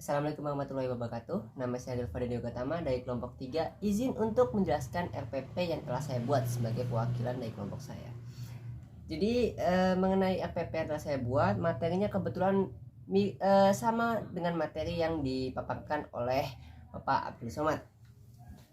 Assalamualaikum warahmatullahi wabarakatuh. Nama saya Delva Gotama dari kelompok 3. Izin untuk menjelaskan RPP yang telah saya buat sebagai perwakilan dari kelompok saya. Jadi mengenai RPP yang telah saya buat, materinya kebetulan sama dengan materi yang dipaparkan oleh Bapak Abdul Somad.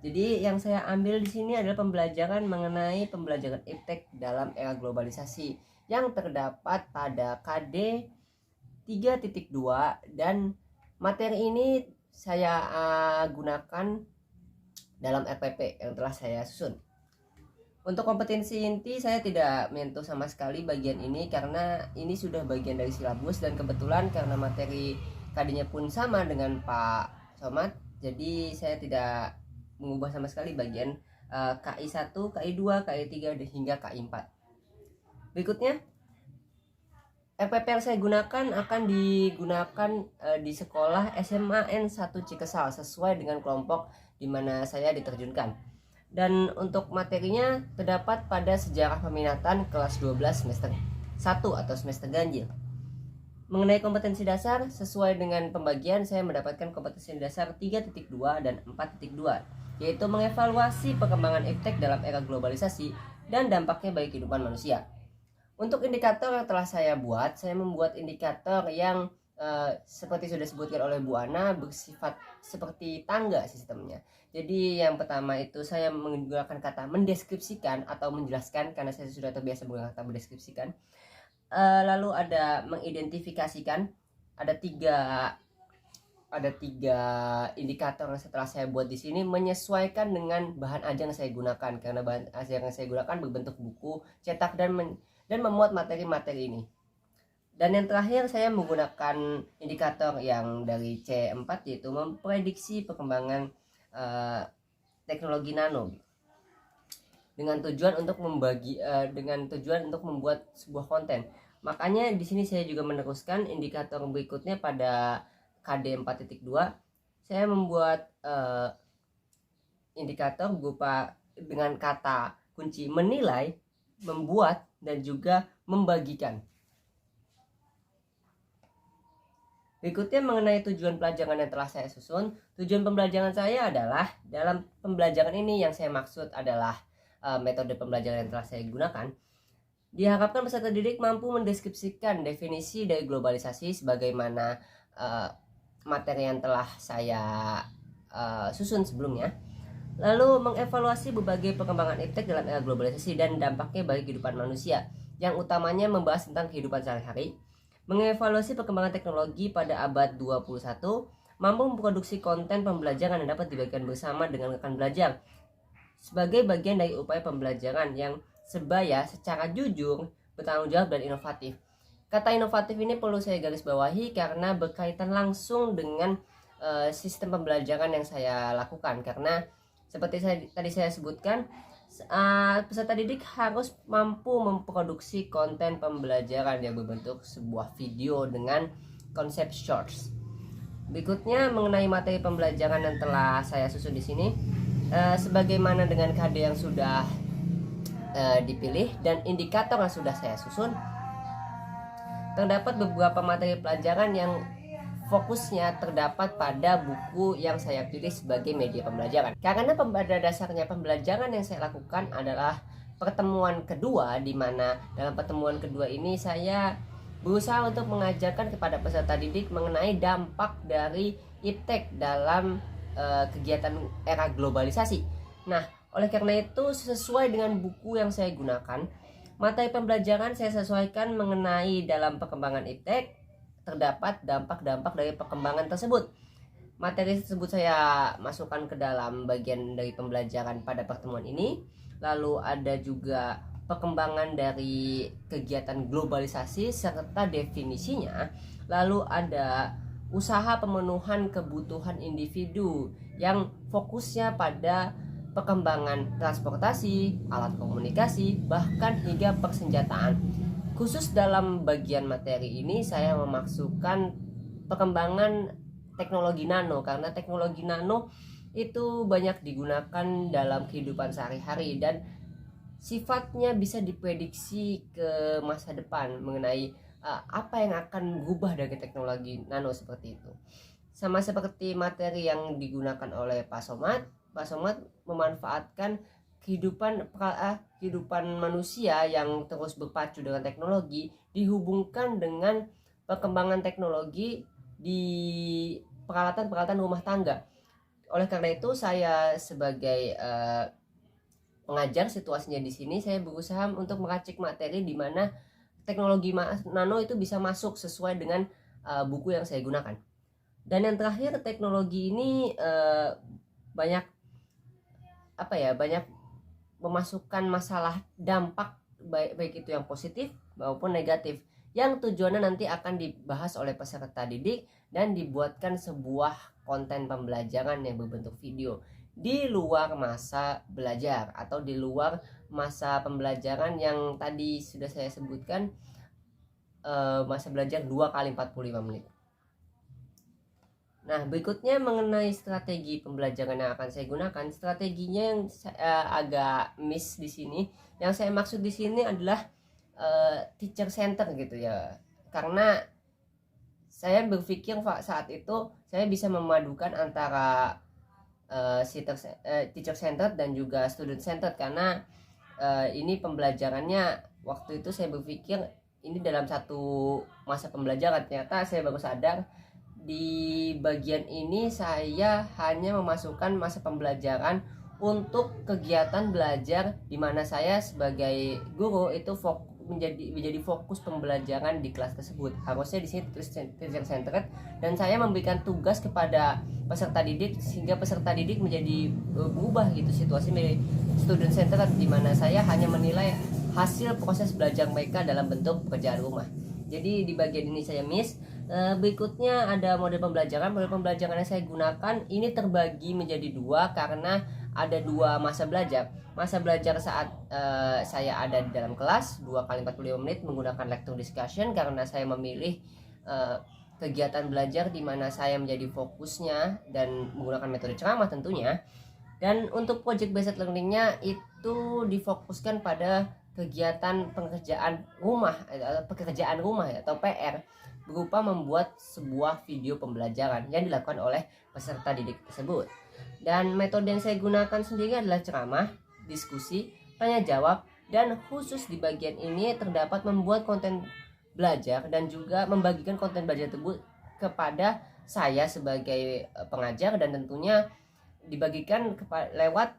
Jadi yang saya ambil di sini adalah pembelajaran mengenai pembelajaran iptek dalam era globalisasi yang terdapat pada KD 3.2, dan materi ini saya gunakan dalam RPP yang telah saya susun. Untuk kompetensi inti saya tidak menyentuh sama sekali bagian ini karena ini sudah bagian dari silabus, dan kebetulan karena materi KD-nya pun sama dengan Pak Somad, jadi saya tidak mengubah sama sekali bagian KI 1, KI 2, KI 3 hingga KI 4. Berikutnya, RPP yang saya gunakan akan digunakan di sekolah SMA N1 Cikesal sesuai dengan kelompok di mana saya diterjunkan. Dan untuk materinya terdapat pada sejarah peminatan kelas 12 semester 1 atau semester ganjil. Mengenai kompetensi dasar, sesuai dengan pembagian saya mendapatkan kompetensi dasar 3.2 dan 4.2, yaitu mengevaluasi perkembangan iptek dalam era globalisasi dan dampaknya bagi kehidupan manusia. Untuk indikator yang telah saya buat, saya membuat indikator yang seperti sudah disebutkan oleh Bu Ana, bersifat seperti tangga sistemnya. Jadi yang pertama itu saya menggunakan kata mendeskripsikan atau menjelaskan karena saya sudah terbiasa menggunakan kata mendeskripsikan. Lalu ada mengidentifikasikan, ada tiga indikator yang setelah saya buat di sini menyesuaikan dengan bahan ajar yang saya gunakan karena bahan ajar yang saya gunakan berbentuk buku cetak dan memuat materi-materi ini. Dan yang terakhir saya menggunakan indikator yang dari C4, yaitu memprediksi perkembangan teknologi nano dengan tujuan untuk membuat sebuah konten. Makanya di sini saya juga meneruskan indikator berikutnya pada KD 4.2. Saya membuat indikator berupa dengan kata kunci menilai, membuat, dan juga membagikan. Berikutnya mengenai tujuan pelajaran yang telah saya susun. Tujuan pembelajaran saya adalah, dalam pembelajaran ini yang saya maksud adalah metode pembelajaran yang telah saya gunakan. Diharapkan peserta didik mampu mendeskripsikan definisi dari globalisasi sebagaimana materi yang telah saya susun sebelumnya. Lalu mengevaluasi berbagai perkembangan iptek dalam era globalisasi dan dampaknya bagi kehidupan manusia, yang utamanya membahas tentang kehidupan sehari-hari. Mengevaluasi perkembangan teknologi pada abad 21, mampu memproduksi konten pembelajaran yang dapat dibagikan bersama dengan rekan belajar sebagai bagian dari upaya pembelajaran yang sebaya, secara jujur, bertanggung jawab, dan inovatif. Kata inovatif ini perlu saya garis bawahi karena berkaitan langsung dengan sistem pembelajaran yang saya lakukan, karena seperti tadi saya sebutkan, peserta didik harus mampu memproduksi konten pembelajaran yang berbentuk sebuah video dengan konsep shorts. Berikutnya mengenai materi pembelajaran yang telah saya susun di sini, sebagaimana dengan KD yang sudah dipilih dan indikator yang sudah saya susun, terdapat beberapa materi pelajaran yang fokusnya terdapat pada buku yang saya pilih sebagai media pembelajaran. Karena pada dasarnya pembelajaran yang saya lakukan adalah pertemuan kedua, di mana dalam pertemuan kedua ini saya berusaha untuk mengajarkan kepada peserta didik mengenai dampak dari iptek dalam kegiatan era globalisasi. Nah, oleh karena itu sesuai dengan buku yang saya gunakan, materi pembelajaran saya sesuaikan mengenai dalam perkembangan iptek terdapat dampak-dampak dari perkembangan tersebut. Materi tersebut saya masukkan ke dalam bagian dari pembelajaran pada pertemuan ini. Lalu ada juga perkembangan dari kegiatan globalisasi serta definisinya. Lalu ada usaha pemenuhan kebutuhan individu yang fokusnya pada perkembangan transportasi, alat komunikasi, bahkan hingga persenjataan. Khusus dalam bagian materi ini saya memasukkan perkembangan teknologi nano karena teknologi nano itu banyak digunakan dalam kehidupan sehari-hari dan sifatnya bisa diprediksi ke masa depan mengenai apa yang akan berubah dari teknologi nano seperti itu. sama seperti materi yang digunakan oleh Pak Somad memanfaatkan kehidupan manusia yang terus berpacu dengan teknologi dihubungkan dengan perkembangan teknologi di peralatan-peralatan rumah tangga. Oleh karena itu saya sebagai pengajar situasinya di sini, saya berusaha untuk meracik materi di mana teknologi nano itu bisa masuk sesuai dengan buku yang saya gunakan. Dan yang terakhir, teknologi ini banyak memasukkan masalah dampak baik itu yang positif maupun negatif, yang tujuannya nanti akan dibahas oleh peserta didik dan dibuatkan sebuah konten pembelajaran yang berbentuk video di luar masa belajar atau di luar masa pembelajaran yang tadi sudah saya sebutkan, masa belajar 2 kali 45 menit. Nah, berikutnya mengenai strategi pembelajaran yang akan saya gunakan. Strateginya yang agak miss di sini. Yang saya maksud di sini adalah teacher center gitu ya. Karena saya berpikir saat itu saya bisa memadukan antara teacher center dan juga student center, karena ini pembelajarannya waktu itu saya berpikir ini dalam satu masa pembelajaran. Ternyata saya baru sadar di bagian ini saya hanya memasukkan masa pembelajaran untuk kegiatan belajar, di mana saya sebagai guru itu menjadi fokus pembelajaran di kelas tersebut. Harusnya di sini teacher centered, dan saya memberikan tugas kepada peserta didik sehingga peserta didik menjadi berubah gitu situasi menjadi student centered, di mana saya hanya menilai hasil proses belajar mereka dalam bentuk pekerjaan rumah. Jadi di bagian ini saya miss. Berikutnya ada model pembelajaran yang saya gunakan ini terbagi menjadi 2 karena ada 2 masa belajar. Masa belajar saat saya ada di dalam kelas 2 kali 45 menit menggunakan lecture discussion, karena saya memilih kegiatan belajar di mana saya menjadi fokusnya dan menggunakan metode ceramah tentunya. Dan untuk project based learningnya itu difokuskan pada kegiatan pekerjaan rumah atau PR, berupa membuat sebuah video pembelajaran yang dilakukan oleh peserta didik tersebut. Dan metode yang saya gunakan sendiri adalah ceramah, diskusi, tanya jawab, dan khusus di bagian ini terdapat membuat konten belajar dan juga membagikan konten belajar tersebut kepada saya sebagai pengajar, dan tentunya dibagikan lewat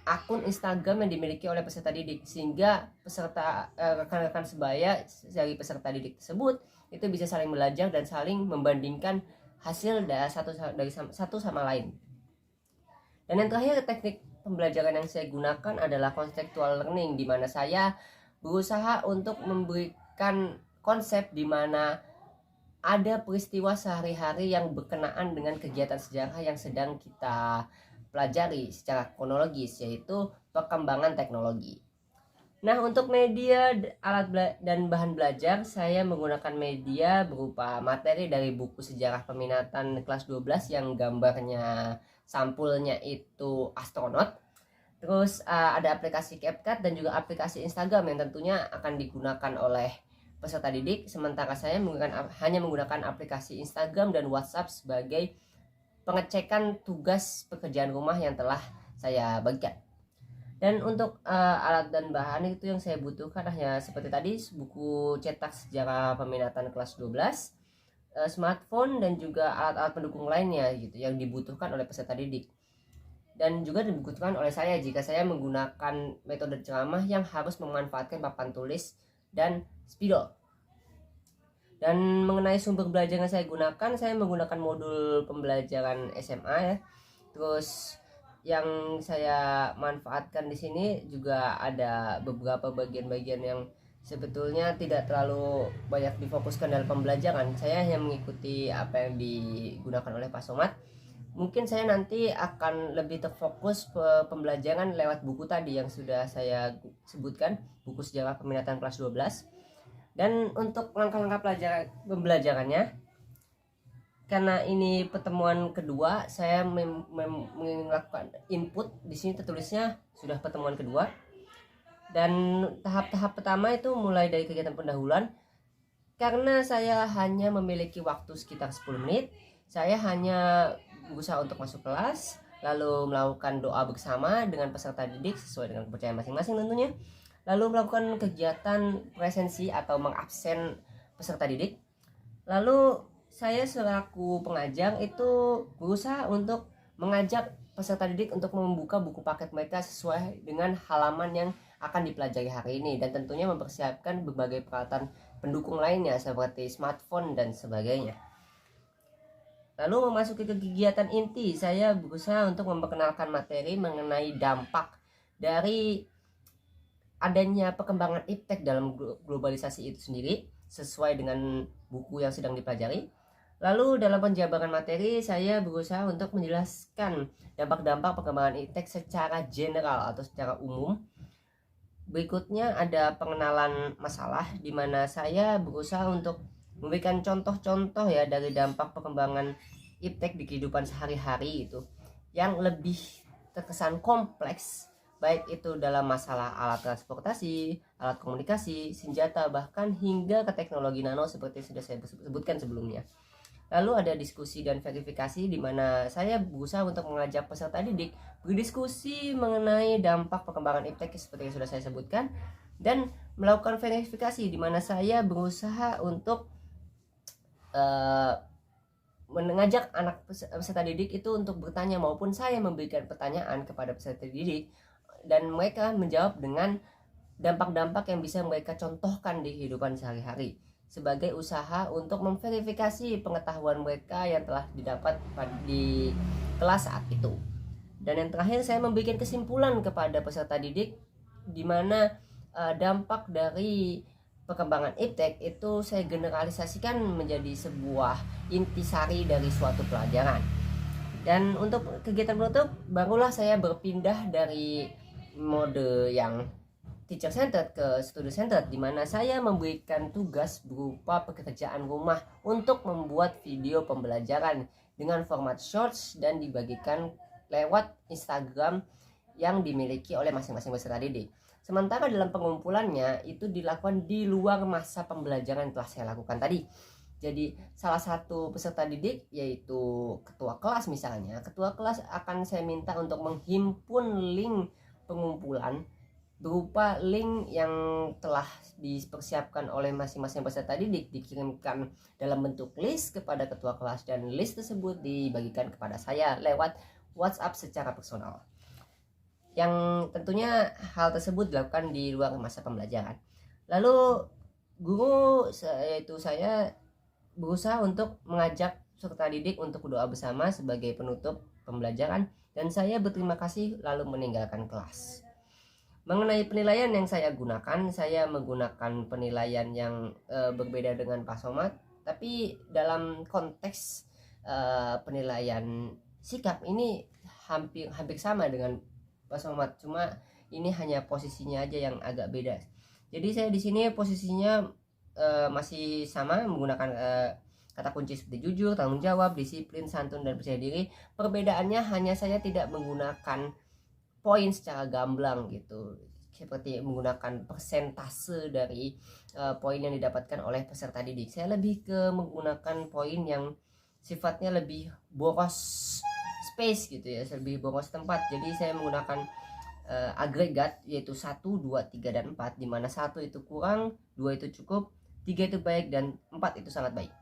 akun Instagram yang dimiliki oleh peserta didik, sehingga peserta rekan-rekan sebaya dari peserta didik tersebut itu bisa saling belajar dan saling membandingkan hasil dari satu sama lain. Dan yang terakhir, teknik pembelajaran yang saya gunakan adalah contextual learning, di mana saya berusaha untuk memberikan konsep di mana ada peristiwa sehari-hari yang berkenaan dengan kegiatan sejarah yang sedang kita pelajari secara kronologis, yaitu perkembangan teknologi. Nah, untuk media, alat dan bahan belajar, saya menggunakan media berupa materi dari buku sejarah peminatan kelas 12 yang gambarnya sampulnya itu astronot. Terus ada aplikasi CapCut dan juga aplikasi Instagram yang tentunya akan digunakan oleh peserta didik, sementara saya hanya menggunakan aplikasi Instagram dan WhatsApp sebagai pengecekan tugas pekerjaan rumah yang telah saya bagikan. Dan untuk alat dan bahan itu yang saya butuhkan hanya seperti tadi, buku cetak sejarah peminatan kelas 12, smartphone, dan juga alat-alat pendukung lainnya gitu yang dibutuhkan oleh peserta didik. Dan juga dibutuhkan oleh saya jika saya menggunakan metode ceramah yang harus memanfaatkan papan tulis dan spidol. Dan mengenai sumber belajar yang saya gunakan, saya menggunakan modul pembelajaran SMA ya. Terus yang saya manfaatkan di sini juga ada beberapa bagian-bagian yang sebetulnya tidak terlalu banyak difokuskan dalam pembelajaran. Saya hanya mengikuti apa yang digunakan oleh Pak Somad. Mungkin saya nanti akan lebih terfokus pembelajaran lewat buku tadi yang sudah saya sebutkan, buku sejarah peminatan kelas 12. Dan untuk langkah-langkah pembelajarannya, karena ini pertemuan kedua, saya melakukan input. Di sini tertulisnya sudah pertemuan kedua. Dan tahap-tahap pertama itu mulai dari kegiatan pendahuluan. Karena saya hanya memiliki waktu sekitar 10 menit, Saya hanya berusaha untuk masuk kelas, lalu melakukan doa bersama dengan peserta didik sesuai dengan kepercayaan masing-masing tentunya, lalu melakukan kegiatan presensi atau mengabsen peserta didik. Lalu saya selaku pengajar itu berusaha untuk mengajak peserta didik untuk membuka buku paket mereka sesuai dengan halaman yang akan dipelajari hari ini, dan tentunya mempersiapkan berbagai peralatan pendukung lainnya seperti smartphone dan sebagainya. Lalu memasuki kegiatan inti, saya berusaha untuk memperkenalkan materi mengenai dampak dari adanya perkembangan iptek dalam globalisasi itu sendiri sesuai dengan buku yang sedang dipelajari. Lalu dalam penjabaran materi, saya berusaha untuk menjelaskan dampak-dampak perkembangan iptek secara general atau secara umum. Berikutnya ada pengenalan masalah, di mana saya berusaha untuk memberikan contoh-contoh ya dari dampak perkembangan iptek di kehidupan sehari-hari itu yang lebih terkesan kompleks, baik itu dalam masalah alat transportasi, alat komunikasi, senjata, bahkan hingga ke teknologi nano seperti sudah saya sebutkan sebelumnya. Lalu ada diskusi dan verifikasi, di mana saya berusaha untuk mengajak peserta didik berdiskusi mengenai dampak perkembangan iptek seperti yang sudah saya sebutkan, dan melakukan verifikasi, di mana saya berusaha untuk mengajak anak peserta didik itu untuk bertanya maupun saya memberikan pertanyaan kepada peserta didik, dan mereka menjawab dengan dampak-dampak yang bisa mereka contohkan di kehidupan sehari-hari sebagai usaha untuk memverifikasi pengetahuan mereka yang telah didapat di kelas saat itu. Dan yang terakhir, saya memberikan kesimpulan kepada peserta didik, di mana dampak dari perkembangan iptek itu saya generalisasikan menjadi sebuah intisari dari suatu pelajaran. Dan untuk kegiatan penutup, barulah saya berpindah dari mode yang teacher centered ke student centered, di mana saya memberikan tugas berupa pekerjaan rumah untuk membuat video pembelajaran dengan format shorts dan dibagikan lewat Instagram yang dimiliki oleh masing-masing peserta didik. Sementara dalam pengumpulannya itu dilakukan di luar masa pembelajaran yang telah saya lakukan tadi. Jadi salah satu peserta didik, yaitu ketua kelas misalnya, ketua kelas akan saya minta untuk menghimpun link pengumpulan berupa link yang telah dipersiapkan oleh masing-masing peserta didik, dikirimkan dalam bentuk list kepada ketua kelas, dan list tersebut dibagikan kepada saya lewat WhatsApp secara personal. Yang tentunya hal tersebut dilakukan di luar masa pembelajaran. Lalu guru, yaitu saya, berusaha untuk mengajak peserta didik untuk berdoa bersama sebagai penutup pembelajaran, dan saya berterima kasih lalu meninggalkan kelas. Mengenai penilaian yang saya gunakan, saya menggunakan penilaian yang berbeda dengan Pak Somad, tapi dalam konteks penilaian sikap ini hampir sama dengan Pak Somad, cuma ini hanya posisinya aja yang agak beda. Jadi saya di sini posisinya masih sama, menggunakan kata kunci seperti jujur, tanggung jawab, disiplin, santun, dan percaya diri. Perbedaannya hanya saya tidak menggunakan poin secara gamblang gitu, seperti menggunakan persentase dari poin yang didapatkan oleh peserta didik. Saya lebih ke menggunakan poin yang sifatnya lebih boros space gitu ya, lebih boros tempat. Jadi saya menggunakan agregat, yaitu 1, 2, 3, dan 4, di mana 1 itu kurang, 2 itu cukup, 3 itu baik, dan 4 itu sangat baik.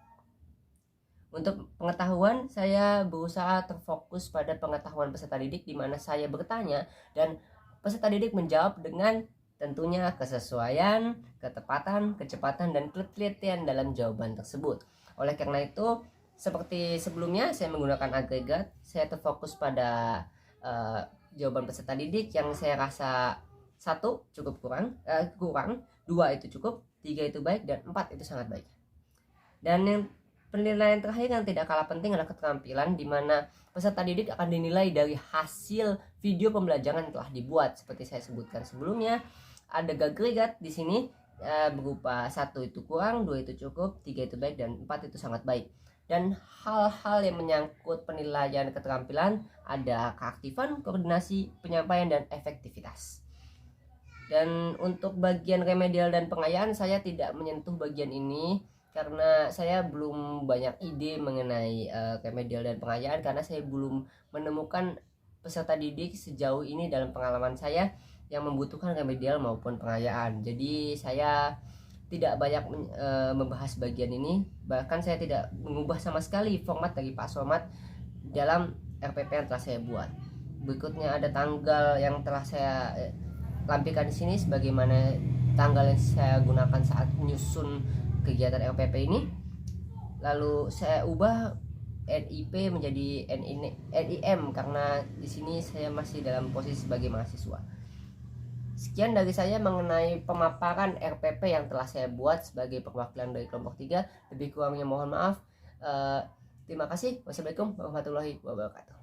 Untuk pengetahuan, saya berusaha terfokus pada pengetahuan peserta didik, di mana saya bertanya dan peserta didik menjawab dengan tentunya kesesuaian, ketepatan, kecepatan, dan ketelitian dalam jawaban tersebut. Oleh karena itu, seperti sebelumnya saya menggunakan agregat, saya terfokus pada jawaban peserta didik yang saya rasa 1 cukup kurang, 2 itu cukup, 3 itu baik, dan 4 itu sangat baik. Dan yang penilaian terakhir yang tidak kalah penting adalah keterampilan, di mana peserta didik akan dinilai dari hasil video pembelajaran yang telah dibuat. Seperti saya sebutkan sebelumnya, ada agregat di sini berupa 1 itu kurang, 2 itu cukup, 3 itu baik, dan 4 itu sangat baik. Dan hal-hal yang menyangkut penilaian keterampilan ada keaktifan, koordinasi, penyampaian, dan efektivitas. Dan untuk bagian remedial dan pengayaan saya tidak menyentuh bagian ini, karena saya belum banyak ide mengenai remedial dan pengayaan, karena saya belum menemukan peserta didik sejauh ini dalam pengalaman saya yang membutuhkan remedial maupun pengayaan. Jadi saya tidak banyak membahas bagian ini, bahkan saya tidak mengubah sama sekali format dari Pak Somad dalam RPP yang telah saya buat. Berikutnya ada tanggal yang telah saya lampirkan di sini sebagaimana tanggal yang saya gunakan saat menyusun kegiatan LPP ini. Lalu saya ubah NIP menjadi NIM karena di sini saya masih dalam posisi sebagai mahasiswa. Sekian dari saya mengenai pemaparan RPP yang telah saya buat sebagai perwakilan dari kelompok 3. Lebih kurangnya mohon maaf. Terima kasih. Wassalamualaikum warahmatullahi wabarakatuh.